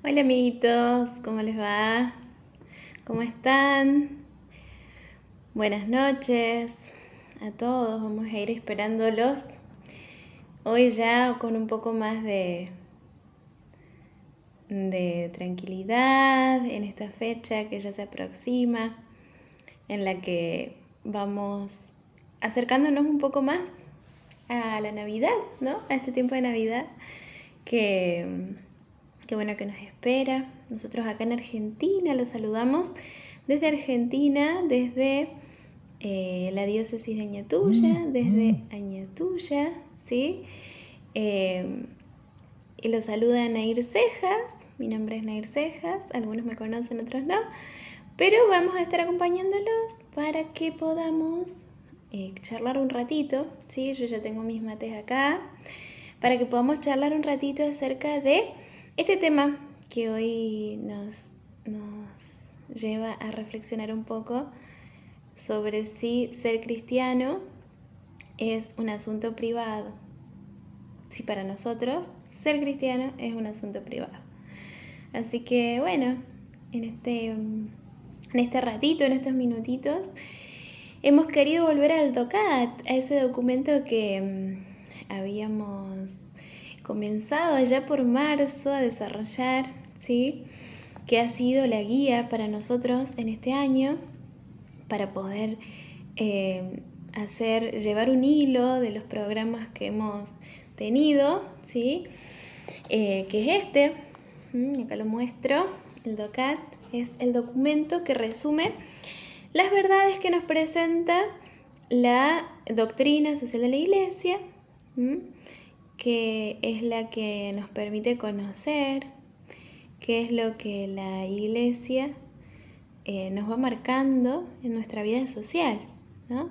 Hola amiguitos, ¿cómo les va? ¿Cómo están? Buenas noches a todos, vamos a ir esperándolos. Hoy ya con un poco más de tranquilidad en esta fecha que ya se aproxima, en la que vamos acercándonos un poco más a la Navidad, ¿no? A este tiempo de Navidad que, que bueno que nos espera. Nosotros acá en Argentina los saludamos desde Argentina, desde la diócesis de Añatuya, desde Añatuya, ¿sí? Eh, y los saluda Nair Cejas, mi nombre es Nair Cejas, algunos me conocen, otros no, pero vamos a estar acompañándolos para que podamos charlar un ratito, ¿sí? Yo ya tengo mis mates acá, para que podamos charlar un ratito acerca de este tema que hoy nos lleva a reflexionar un poco sobre si ser cristiano es un asunto privado. Si para nosotros ser cristiano es un asunto privado. Así que bueno, en este ratito, en estos minutitos, hemos querido volver al DOCAT, a ese documento que habíamos comenzado allá por marzo a desarrollar, ¿sí? Que ha sido la guía para nosotros en este año para poder llevar un hilo de los programas que hemos tenido, ¿sí? Que es acá lo muestro, el DOCAT es el documento que resume las verdades que nos presenta la doctrina social de la Iglesia, que es la que nos permite conocer qué es lo que la Iglesia nos va marcando en nuestra vida social, ¿no?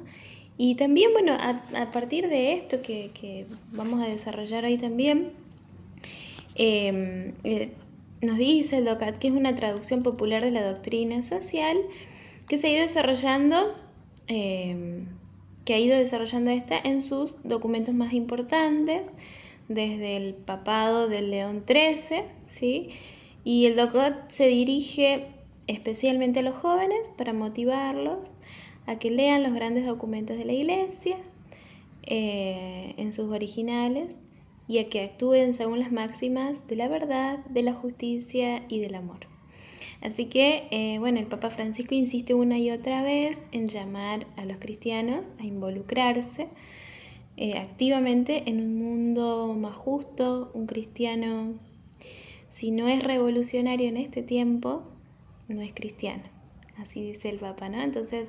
Y también, bueno, a partir de esto que vamos a desarrollar hoy también, nos dice el DOCAT que es una traducción popular de la doctrina social que se ha ido desarrollando, que ha ido desarrollando esta en sus documentos más importantes, desde el papado del León XIII, ¿sí? Y el DOCAT se dirige especialmente a los jóvenes para motivarlos a que lean los grandes documentos de la Iglesia en sus originales y a que actúen según las máximas de la verdad, de la justicia y del amor. Así que, bueno, el Papa Francisco insiste una y otra vez en llamar a los cristianos a involucrarse activamente en un mundo más justo. Un cristiano, si no es revolucionario en este tiempo, no es cristiano. Así dice el Papa, ¿no? Entonces,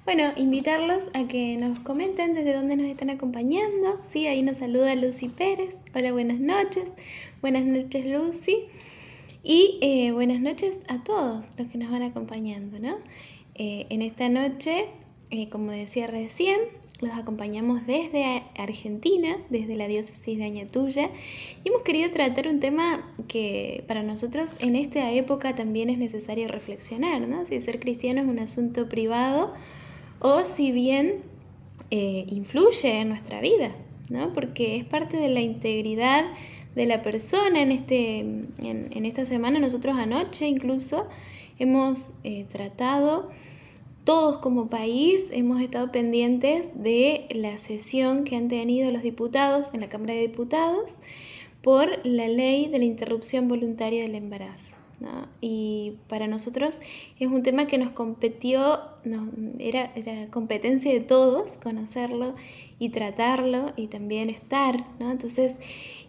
bueno, invitarlos a que nos comenten desde dónde nos están acompañando. Sí, ahí nos saluda Lucy Pérez. Hola, buenas noches. Buenas noches, Lucy. Y buenas noches a todos los que nos van acompañando, ¿no? En esta noche, como decía recién, los acompañamos desde Argentina, desde la diócesis de Añatuya, y hemos querido tratar un tema que para nosotros en esta época también es necesario reflexionar, ¿no? Si ser cristiano es un asunto privado o si bien influye en nuestra vida, ¿no? Porque es parte de la integridad de la persona. En esta semana, nosotros anoche incluso hemos tratado, todos como país, hemos estado pendientes de la sesión que han tenido los diputados en la Cámara de Diputados por la ley de la interrupción voluntaria del embarazo, ¿no? Y para nosotros es un tema que nos competió, era competencia de todos conocerlo y tratarlo y también estar, ¿no? Entonces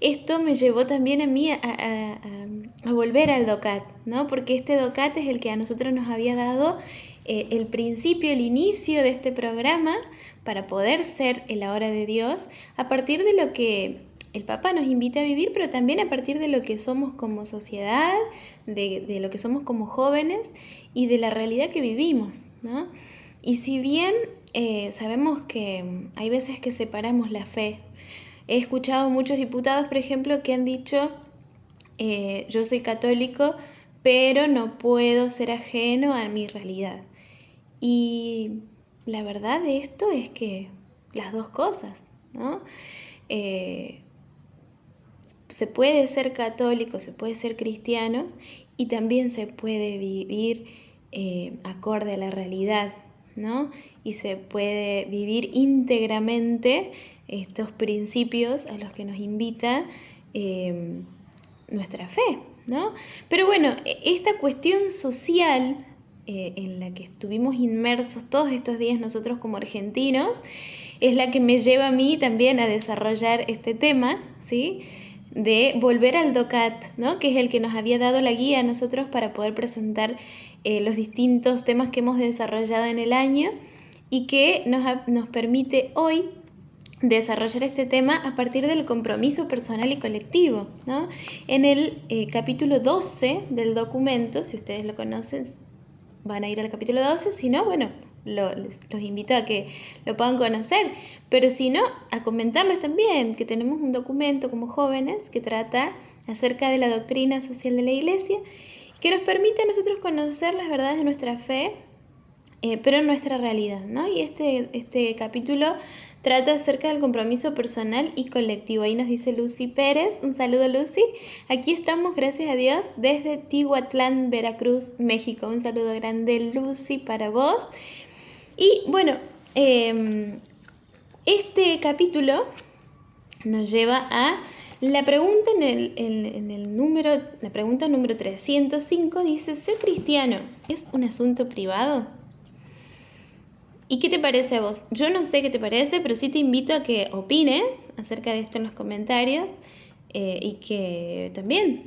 esto me llevó también a mí a volver al DOCAT, ¿no? Porque este DOCAT es el que a nosotros nos había dado el principio, el inicio de este programa para poder ser el ahora de Dios a partir de lo que el Papa nos invita a vivir, pero también a partir de lo que somos como sociedad, de lo que somos como jóvenes y de la realidad que vivimos, ¿no? Y si bien sabemos que hay veces que separamos la fe, he escuchado muchos diputados, por ejemplo, que han dicho, yo soy católico, pero no puedo ser ajeno a mi realidad. Y la verdad de esto es que las dos cosas, ¿no? se puede ser católico, se puede ser cristiano y también se puede vivir acorde a la realidad, ¿no? Y se puede vivir íntegramente estos principios a los que nos invita nuestra fe, ¿no? Pero bueno, esta cuestión social en la que estuvimos inmersos todos estos días nosotros como argentinos, es la que me lleva a mí también a desarrollar este tema, ¿sí? De volver al DOCAT, ¿no? Que es el que nos había dado la guía a nosotros para poder presentar los distintos temas que hemos desarrollado en el año y que nos permite hoy desarrollar este tema a partir del compromiso personal y colectivo, ¿no? En el capítulo 12 del documento, si ustedes lo conocen, van a ir al capítulo 12, si no, bueno, los invito a que lo puedan conocer, pero si no, a comentarles también que tenemos un documento como jóvenes que trata acerca de la doctrina social de la Iglesia, que nos permite a nosotros conocer las verdades de nuestra fe, pero en nuestra realidad, ¿no? Y este capítulo trata acerca del compromiso personal y colectivo. Ahí nos dice Lucy Pérez. Un saludo, Lucy. Aquí estamos, gracias a Dios, desde Tihuatlán, Veracruz, México. Un saludo grande, Lucy, para vos. Y bueno, este capítulo nos lleva a la pregunta la pregunta número 305 dice: ¿ser cristiano es un asunto privado? ¿Y qué te parece a vos? Yo no sé qué te parece, pero sí te invito a que opines acerca de esto en los comentarios y que también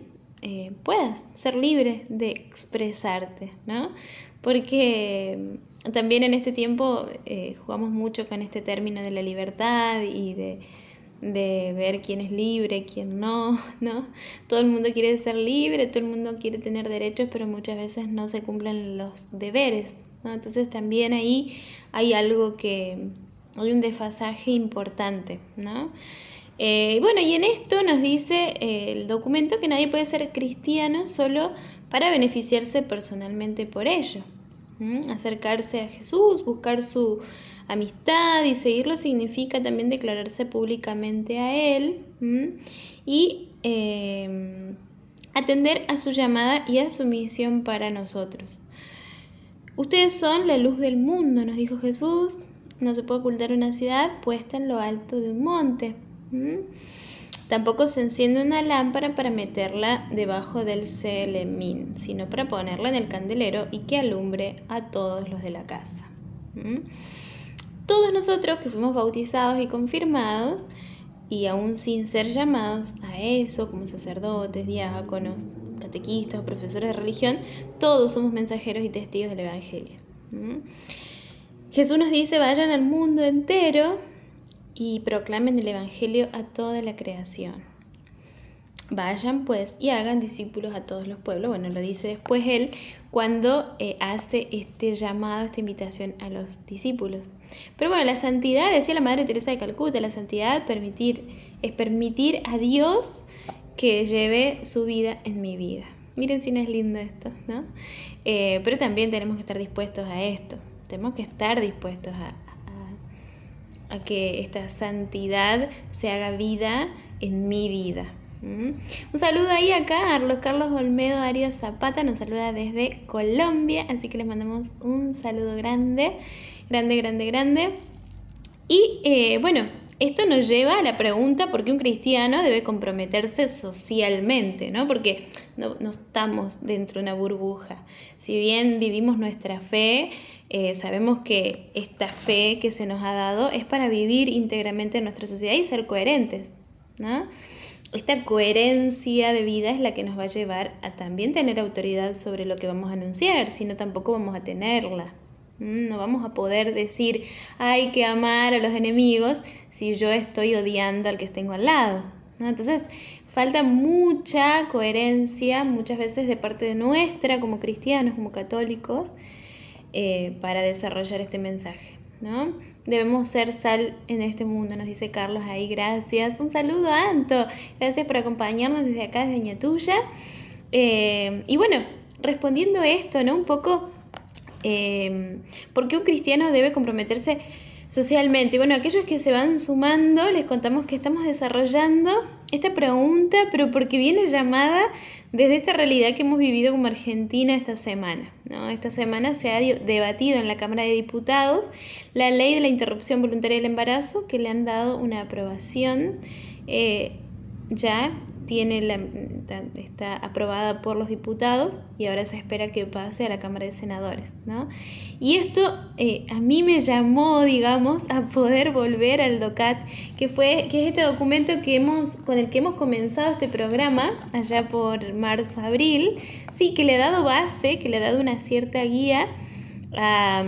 puedas ser libre de expresarte, ¿no? Porque también en este tiempo jugamos mucho con este término de la libertad y de ver quién es libre, quién no, ¿no? Todo el mundo quiere ser libre, todo el mundo quiere tener derechos, pero muchas veces no se cumplen los deberes, ¿no? Entonces también ahí hay hay un desfasaje importante, ¿no? Bueno, y en esto nos dice el documento que nadie puede ser cristiano solo para beneficiarse personalmente por ello. Acercarse a Jesús, buscar su amistad y seguirlo significa también declararse públicamente a Él y atender a su llamada y a su misión para nosotros. Ustedes son la luz del mundo, nos dijo Jesús. No se puede ocultar una ciudad puesta en lo alto de un monte. Tampoco se enciende una lámpara para meterla debajo del celemín, sino para ponerla en el candelero y que alumbre a todos los de la casa. Todos nosotros que fuimos bautizados y confirmados, y aún sin ser llamados a eso, como sacerdotes, diáconos, catequistas o profesores de religión, todos somos mensajeros y testigos del Evangelio. Jesús nos dice: vayan al mundo entero y proclamen el Evangelio a toda la creación. Vayan pues y hagan discípulos a todos los pueblos. Bueno, lo dice después él cuando hace este llamado, esta invitación a los discípulos. Pero bueno, la santidad, decía la Madre Teresa de Calcuta, la santidad es permitir a Dios que lleve su vida en mi vida. Miren si no es lindo esto, ¿no? Pero también tenemos que estar dispuestos a esto. Tenemos que estar dispuestos a que esta santidad se haga vida en mi vida. Un saludo ahí a Carlos Olmedo Arias Zapata nos saluda desde Colombia, así que les mandamos un saludo grande. Y bueno, esto nos lleva a la pregunta: ¿por qué un cristiano debe comprometerse socialmente, ¿no? Porque no estamos dentro de una burbuja. Si bien vivimos nuestra fe, sabemos que esta fe que se nos ha dado es para vivir íntegramente en nuestra sociedad y ser coherentes, ¿no? Esta coherencia de vida es la que nos va a llevar a también tener autoridad sobre lo que vamos a anunciar, si no tampoco vamos a tenerla. No vamos a poder decir: hay que amar a los enemigos, si yo estoy odiando al que tengo al lado, ¿no? Entonces falta mucha coherencia muchas veces de parte de nuestra como cristianos, como católicos, para desarrollar este mensaje, ¿no? Debemos ser sal en este mundo, nos dice Carlos ahí, gracias. Un saludo a Anto, gracias por acompañarnos desde acá, desde Ñatuya. Y bueno, respondiendo a esto, ¿no? Un poco, ¿por qué un cristiano debe comprometerse socialmente. Bueno, aquellos que se van sumando, les contamos que estamos desarrollando esta pregunta, pero porque viene llamada desde esta realidad que hemos vivido como Argentina esta semana, ¿no? Esta semana se ha debatido en la Cámara de Diputados la ley de la interrupción voluntaria del embarazo, que le han dado una aprobación, ya está aprobada por los diputados y ahora se espera que pase a la Cámara de Senadores, ¿no? Y esto a mí me llamó, digamos, a poder volver al DOCAT, que es este documento con el que hemos comenzado este programa allá por marzo-abril, sí, que le ha dado base, que le ha dado una cierta guía a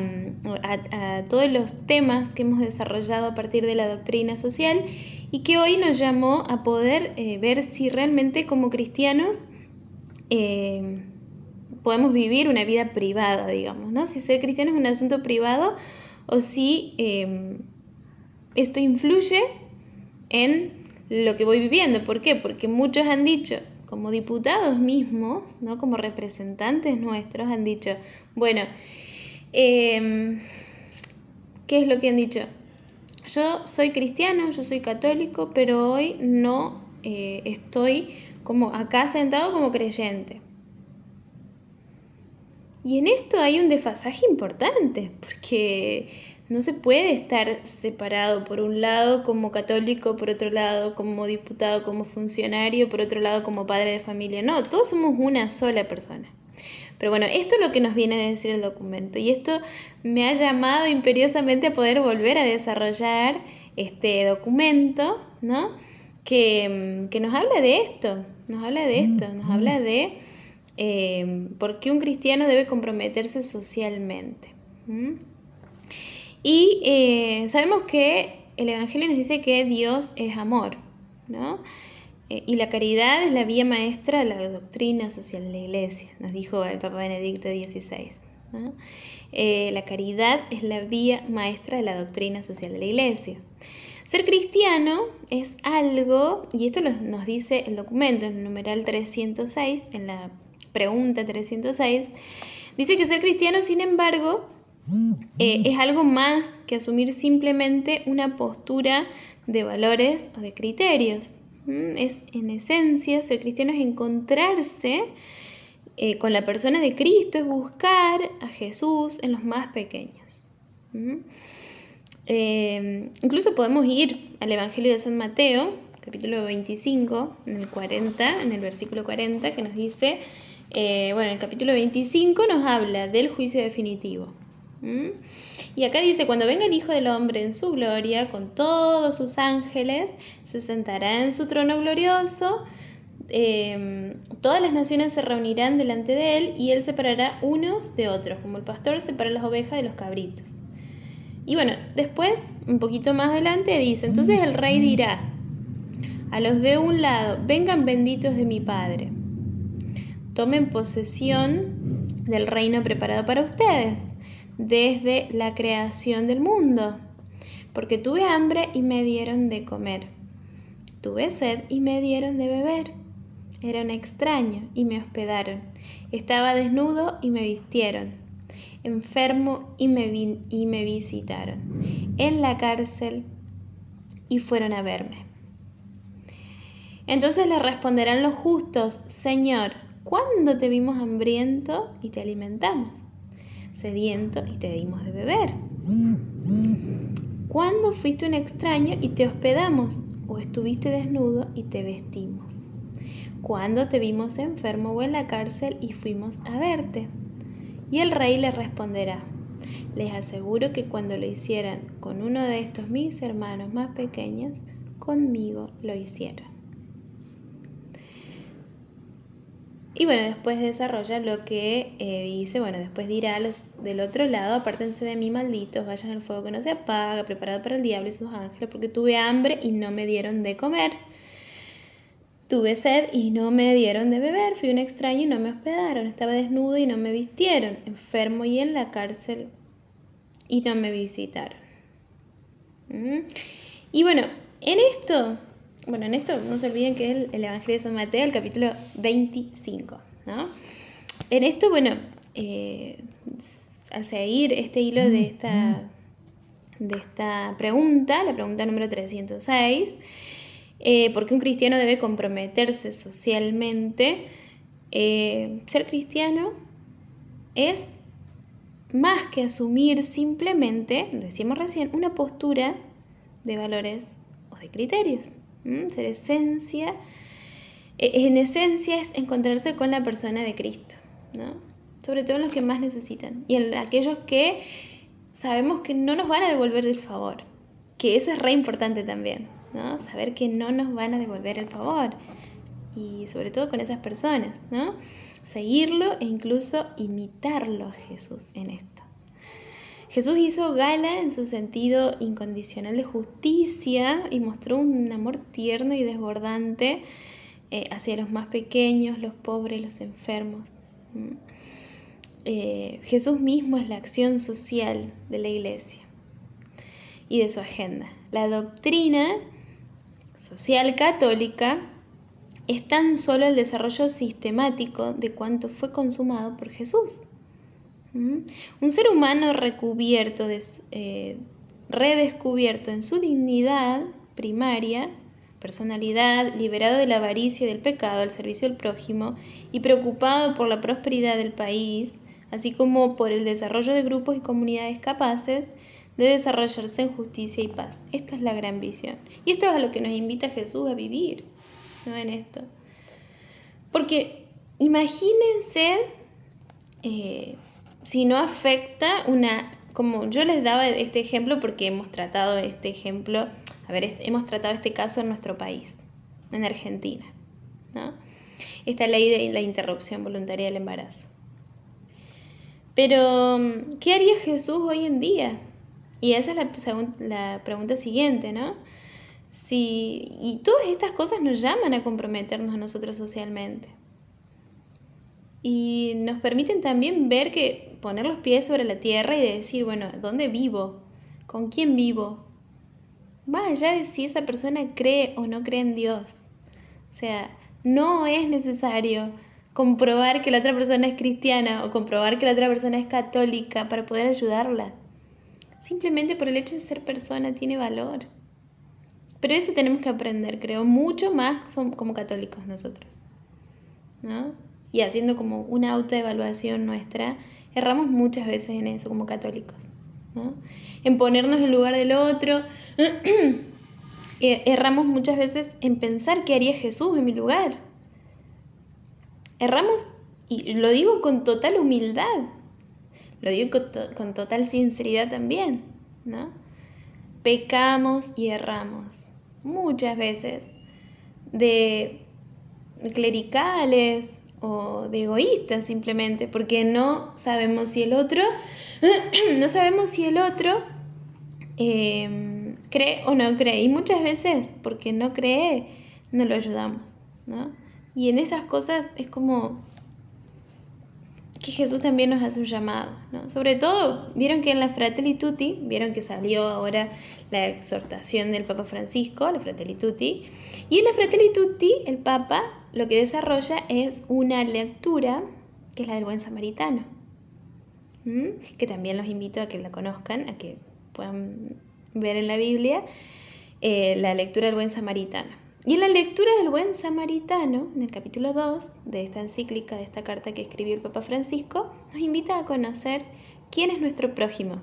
todos los temas que hemos desarrollado a partir de la doctrina social, y que hoy nos llamó a poder ver si realmente como cristianos podemos vivir una vida privada, digamos, ¿no? Si ser cristiano es un asunto privado o si esto influye en lo que voy viviendo. ¿Por qué? Porque muchos han dicho, como diputados mismos, ¿no? Como representantes nuestros, han dicho, bueno, ¿qué es lo que han dicho? Yo soy cristiano, yo soy católico, pero hoy no estoy como acá sentado como creyente. Y en esto hay un desfasaje importante, porque no se puede estar separado por un lado como católico, por otro lado como diputado, como funcionario, por otro lado como padre de familia. No, todos somos una sola persona. Pero bueno, esto es lo que nos viene a decir el documento, y esto me ha llamado imperiosamente a poder volver a desarrollar este documento, ¿no? Que nos habla de esto, nos habla de por qué un cristiano debe comprometerse socialmente. Y sabemos que el Evangelio nos dice que Dios es amor, ¿no? Y la caridad es la vía maestra de la doctrina social de la Iglesia, nos dijo el Papa Benedicto XVI, ¿no? La caridad es la vía maestra de la doctrina social de la Iglesia. Ser cristiano es algo, y esto nos dice el documento en el numeral 306, en la pregunta 306, dice que ser cristiano, sin embargo, es algo más que asumir simplemente una postura de valores o de criterios. Es, en esencia, ser cristiano es encontrarse con la persona de Cristo, es buscar a Jesús en los más pequeños. Incluso podemos ir al Evangelio de San Mateo, capítulo 25, en el versículo 40, que nos dice, en el capítulo 25 nos habla del juicio definitivo. Y acá dice, cuando venga el Hijo del Hombre en su gloria, con todos sus ángeles, se sentará en su trono glorioso, todas las naciones se reunirán delante de él, y él separará unos de otros, como el pastor separa las ovejas de los cabritos. Y bueno, después, un poquito más adelante, dice, entonces el rey dirá a los de un lado, vengan benditos de mi Padre, tomen posesión del reino preparado para ustedes desde la creación del mundo, porque tuve hambre y me dieron de comer, tuve sed y me dieron de beber, era un extraño y me hospedaron, estaba desnudo y me vistieron, enfermo y me visitaron, en la cárcel y fueron a verme. Entonces le responderán los justos, Señor, ¿cuándo te vimos hambriento y te alimentamos? Sediento y te dimos de beber. ¿Cuándo fuiste un extraño y te hospedamos? ¿O estuviste desnudo y te vestimos? ¿Cuándo te vimos enfermo o en la cárcel y fuimos a verte? Y el rey le responderá, les aseguro que cuando lo hicieran con uno de estos mis hermanos más pequeños, conmigo lo hicieron. Y bueno, después desarrolla lo que dice, después dirá a los del otro lado, apártense de mí, malditos, vayan al fuego que no se apaga, preparado para el diablo y sus ángeles, porque tuve hambre y no me dieron de comer, tuve sed y no me dieron de beber, fui un extraño y no me hospedaron, estaba desnudo y no me vistieron, enfermo y en la cárcel y no me visitaron. Y bueno, en esto no se olviden que es el Evangelio de San Mateo, el capítulo 25, ¿no? En esto, al seguir este hilo de de esta pregunta, la pregunta número 306, ¿por qué un cristiano debe comprometerse socialmente? Ser cristiano es más que asumir simplemente, decíamos recién, una postura de valores o de criterios. Ser esencia, en esencia es encontrarse con la persona de Cristo, ¿no? Sobre todo en los que más necesitan y en aquellos que sabemos que no nos van a devolver el favor, que eso es re importante también, ¿no? Saber que no nos van a devolver el favor y sobre todo con esas personas, ¿no? Seguirlo e incluso imitarlo a Jesús en esto. Jesús hizo gala en su sentido incondicional de justicia y mostró un amor tierno y desbordante hacia los más pequeños, los pobres, los enfermos. Jesús mismo es la acción social de la Iglesia y de su agenda. La doctrina social católica es tan solo el desarrollo sistemático de cuanto fue consumado por Jesús. Un ser humano redescubierto en su dignidad primaria, personalidad, liberado de la avaricia y del pecado al servicio del prójimo y preocupado por la prosperidad del país, así como por el desarrollo de grupos y comunidades capaces de desarrollarse en justicia y paz. Esta es la gran visión. Y esto es a lo que nos invita Jesús a vivir, ¿no? En esto. Porque imagínense si no afecta como yo les daba este ejemplo porque hemos tratado este ejemplo, hemos tratado este caso en nuestro país, en Argentina, ¿no? Esta ley de la interrupción voluntaria del embarazo. Pero, ¿qué haría Jesús hoy en día? Y esa es la pregunta siguiente, ¿no? Y todas estas cosas nos llaman a comprometernos a nosotros socialmente. Y nos permiten también poner los pies sobre la tierra y decir, bueno, ¿dónde vivo? ¿Con quién vivo? Más allá de si esa persona cree o no cree en Dios. O sea, no es necesario comprobar que la otra persona es cristiana o comprobar que la otra persona es católica para poder ayudarla. Simplemente por el hecho de ser persona tiene valor. Pero eso tenemos que aprender, creo, mucho más como católicos nosotros, ¿no? Y haciendo como una autoevaluación nuestra, erramos muchas veces en eso como católicos, ¿no? En ponernos en lugar del otro, erramos muchas veces en pensar qué haría Jesús en mi lugar. Erramos, y lo digo con total humildad, lo digo con total sinceridad también, ¿no? Pecamos y erramos muchas veces de clericales o de egoístas simplemente, porque no sabemos si el otro cree o no cree, y muchas veces porque no cree no lo ayudamos, ¿no? Y en esas cosas es como que Jesús también nos hace un llamado, ¿no? Sobre todo, vieron que en la Fratelli Tutti, vieron que salió ahora la exhortación del Papa Francisco, la Fratelli Tutti, y en la Fratelli Tutti el Papa lo que desarrolla es una lectura que es la del Buen Samaritano, que también los invito a que la conozcan, a que puedan ver en la Biblia la lectura del Buen Samaritano. Y en la lectura del Buen Samaritano, en el capítulo 2 de esta encíclica, de esta carta que escribió el Papa Francisco, nos invita a conocer quién es nuestro prójimo.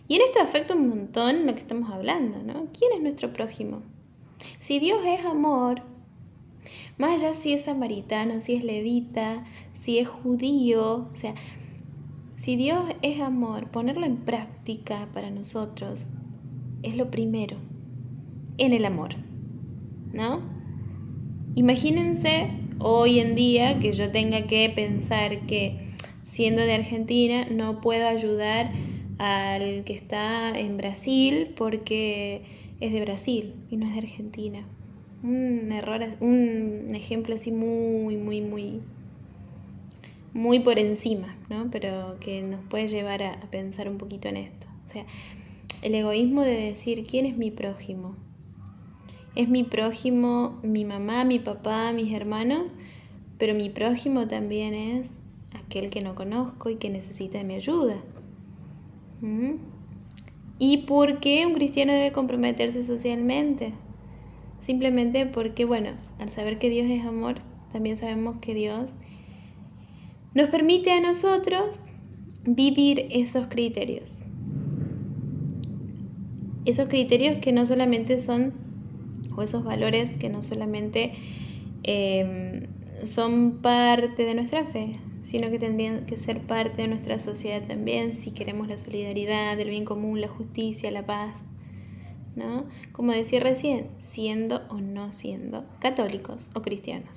Y en esto afecta un montón lo que estamos hablando, ¿no? ¿Quién es nuestro prójimo? Si Dios es amor, más allá si es samaritano, si es levita, si es judío, o sea, si Dios es amor, ponerlo en práctica para nosotros es lo primero, en el amor, ¿no? Imagínense hoy en día que yo tenga que pensar que siendo de Argentina no puedo ayudar al que está en Brasil porque es de Brasil y no es de Argentina. Un error, un ejemplo así muy por encima, ¿no? Pero que nos puede llevar a pensar un poquito en esto. O sea, el egoísmo de decir, ¿quién es mi prójimo? Es mi prójimo mi mamá, mi papá, mis hermanos, pero mi prójimo también es aquel que no conozco y que necesita de mi ayuda. ¿Y por qué un cristiano debe comprometerse socialmente? Simplemente porque, bueno, al saber que Dios es amor, también sabemos que Dios nos permite a nosotros vivir esos criterios. Esos criterios que no solamente son, o esos valores que no solamente son parte de nuestra fe, sino que tendrían que ser parte de nuestra sociedad también, si queremos la solidaridad, el bien común, la justicia, la paz, ¿no? Como decía recién, siendo o no siendo católicos o cristianos.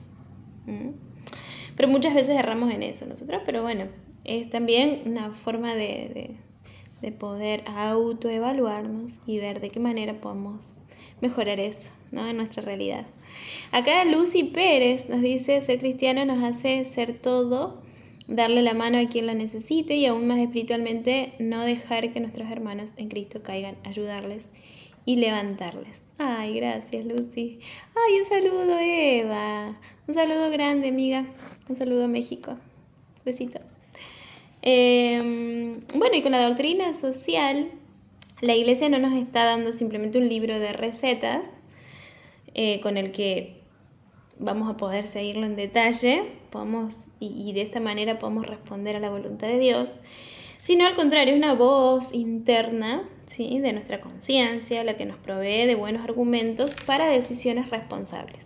Pero muchas veces erramos en eso nosotros, pero bueno, es también una forma de poder autoevaluarnos y ver de qué manera podemos mejorar eso, ¿no? En nuestra realidad. Acá Lucy Pérez nos dice, ser cristiano nos hace ser todo, darle la mano a quien la necesite y aún más espiritualmente no dejar que nuestros hermanos en Cristo caigan, ayudarles y levantarles. Ay, gracias Lucy. Ay, un saludo Eva. Un saludo grande, amiga. Un saludo a México. Besito. Bueno, y con la doctrina social, la Iglesia no nos está dando simplemente un libro de recetas con el que vamos a poder seguirlo en detalle y de esta manera podemos responder a la voluntad de Dios, sino al contrario, es una voz interna, ¿sí?, de nuestra conciencia, la que nos provee de buenos argumentos para decisiones responsables.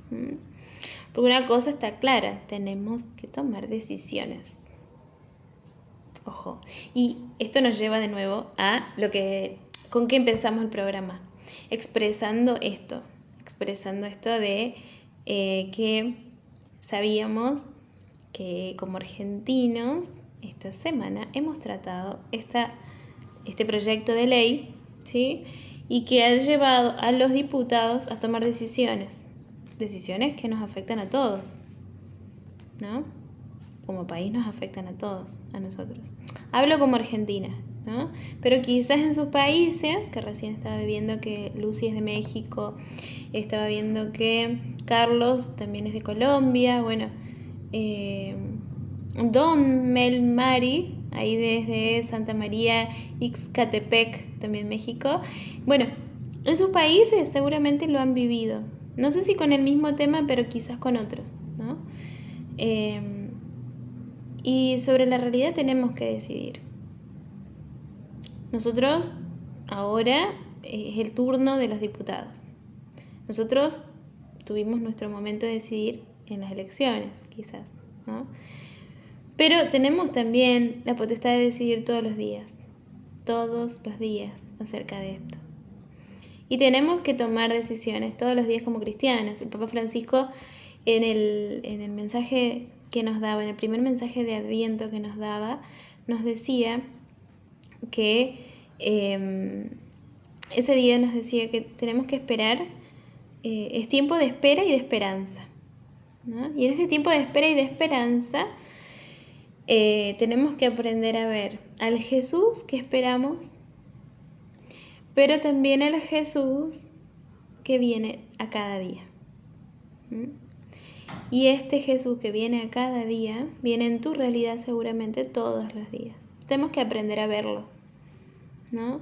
Porque una cosa está clara, tenemos que tomar decisiones. Ojo, y esto nos lleva de nuevo a con qué empezamos el programa, expresando esto de que sabíamos que como argentinos esta semana hemos tratado este proyecto de ley, ¿sí?, y que ha llevado a los diputados a tomar decisiones que nos afectan a todos, ¿no? Como país nos afectan a todos, a nosotros. Hablo como Argentina, ¿no? Pero quizás en sus países, que recién estaba viendo que Lucy es de México, estaba viendo que Carlos también es de Colombia, bueno, Don Mel Mari, ahí desde Santa María Ixcatepec, también México. Bueno, en sus países seguramente lo han vivido. No sé si con el mismo tema, pero quizás con otros, ¿no? Y sobre la realidad tenemos que decidir. Nosotros ahora es el turno de los diputados. Nosotros tuvimos nuestro momento de decidir en las elecciones, quizás, ¿no? Pero tenemos también la potestad de decidir todos los días acerca de esto. Y tenemos que tomar decisiones todos los días como cristianos. El Papa Francisco en el mensaje que nos daba, en el primer mensaje de Adviento que nos daba, nos decía que ese día nos decía que tenemos que esperar, es tiempo de espera y de esperanza, ¿no? Y en ese tiempo de espera y de esperanza tenemos que aprender a ver al Jesús que esperamos, pero también al Jesús que viene a cada día. Y este Jesús que viene a cada día, viene en tu realidad seguramente todos los días. Tenemos que aprender a verlo, ¿no?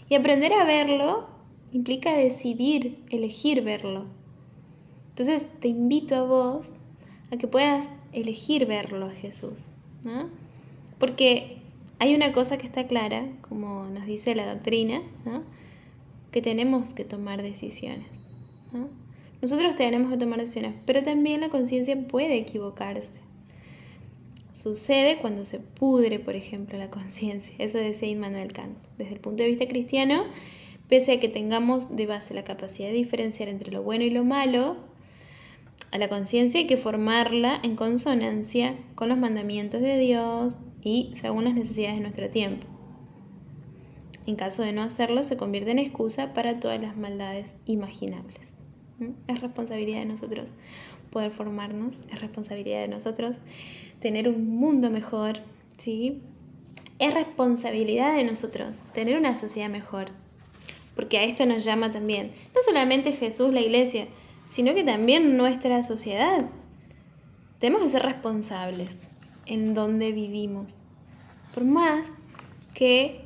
Y aprender a verlo implica decidir, elegir verlo. Entonces te invito a vos a que puedas elegir verlo a Jesús, ¿no? Porque hay una cosa que está clara, como nos dice la doctrina, ¿no?, que tenemos que tomar decisiones, ¿no? Nosotros tenemos que tomar decisiones, pero también la conciencia puede equivocarse. Sucede cuando se pudre, por ejemplo, la conciencia. Eso decía Immanuel Kant. Desde el punto de vista cristiano, pese a que tengamos de base la capacidad de diferenciar entre lo bueno y lo malo, a la conciencia hay que formarla en consonancia con los mandamientos de Dios y según las necesidades de nuestro tiempo. En caso de no hacerlo, se convierte en excusa para todas las maldades imaginables. Es responsabilidad de nosotros poder formarnos, es responsabilidad de nosotros tener un mundo mejor, ¿sí? Es responsabilidad de nosotros tener una sociedad mejor, porque a esto nos llama también, no solamente Jesús, la Iglesia, sino que también nuestra sociedad. Tenemos que ser responsables en donde vivimos, por más que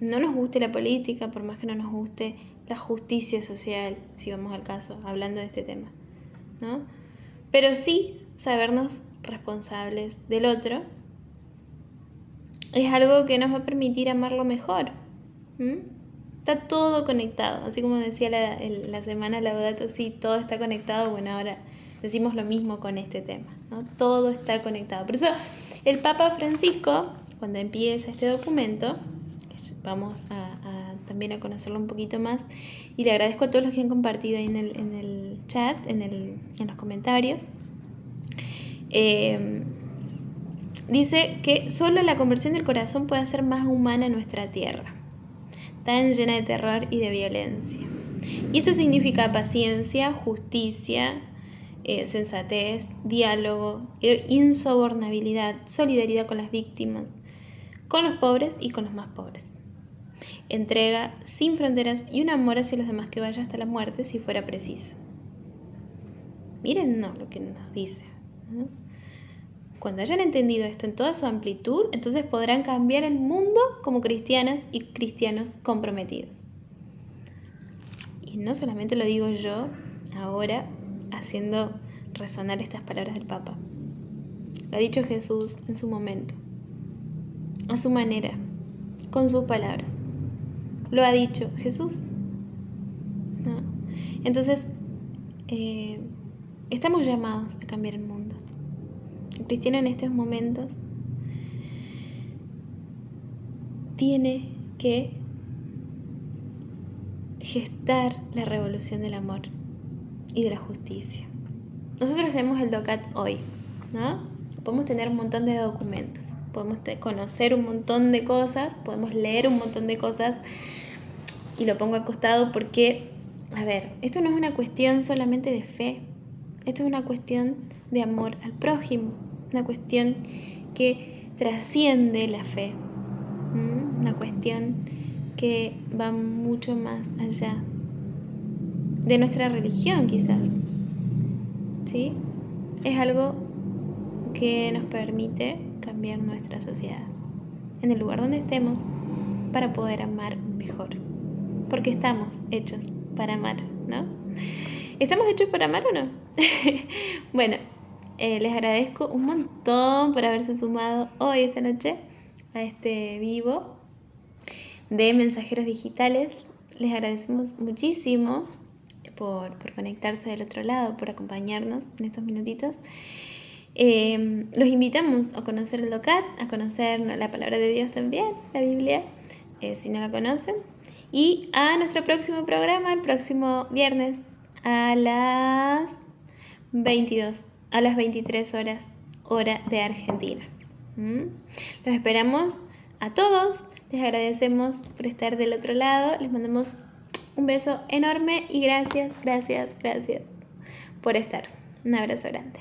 no nos guste la política, por más que no nos guste la justicia social, si vamos al caso, hablando de este tema, ¿no? Pero sí sabernos responsables del otro es algo que nos va a permitir amarlo mejor. Está todo conectado, así como decía la semana Laudato Si, todo está conectado. Bueno, ahora decimos lo mismo con este tema, ¿no? Todo está conectado. Por eso el Papa Francisco, cuando empieza este documento, vamos también a conocerlo un poquito más, y le agradezco a todos los que han compartido ahí en el chat, en los comentarios. Dice que solo la conversión del corazón puede hacer más humana nuestra tierra, tan llena de terror y de violencia. Y esto significa paciencia, justicia, sensatez, diálogo, insobornabilidad, solidaridad con las víctimas, con los pobres y con los más pobres. Entrega sin fronteras y un amor hacia los demás que vaya hasta la muerte si fuera preciso. Mírennos lo que nos dice, ¿no? Cuando hayan entendido esto en toda su amplitud, entonces podrán cambiar el mundo como cristianas y cristianos comprometidos. Y no solamente lo digo yo ahora, haciendo resonar estas palabras del Papa. Lo ha dicho Jesús en su momento, a su manera, con sus palabras. Lo ha dicho Jesús, ¿no? Entonces, estamos llamados a cambiar el mundo. El cristiano en estos momentos tiene que gestar la revolución del amor y de la justicia. Nosotros hacemos el DOCAT hoy, ¿no? Podemos tener un montón de documentos, podemos conocer un montón de cosas, podemos leer un montón de cosas, y lo pongo al costado porque, a ver, esto no es una cuestión solamente de fe, esto es una cuestión de amor al prójimo, una cuestión que trasciende la fe, una cuestión que va mucho más allá de nuestra religión, quizás, ¿sí? Es algo que nos permite cambiar nuestra sociedad en el lugar donde estemos para poder amar mejor, porque estamos hechos para amar, ¿no? ¿Estamos hechos para amar o no? Bueno, les agradezco un montón por haberse sumado hoy, esta noche, a este vivo de Mensajeros Digitales. Les agradecemos muchísimo por conectarse del otro lado, por acompañarnos en estos minutitos. Los invitamos a conocer el DOCAT, a conocer la palabra de Dios también, la Biblia, si no la conocen, y a nuestro próximo programa, el próximo viernes a las 22, a las 23 horas, hora de Argentina. Los esperamos a todos, les agradecemos por estar del otro lado, les mandamos un beso enorme y gracias por estar. Un abrazo grande.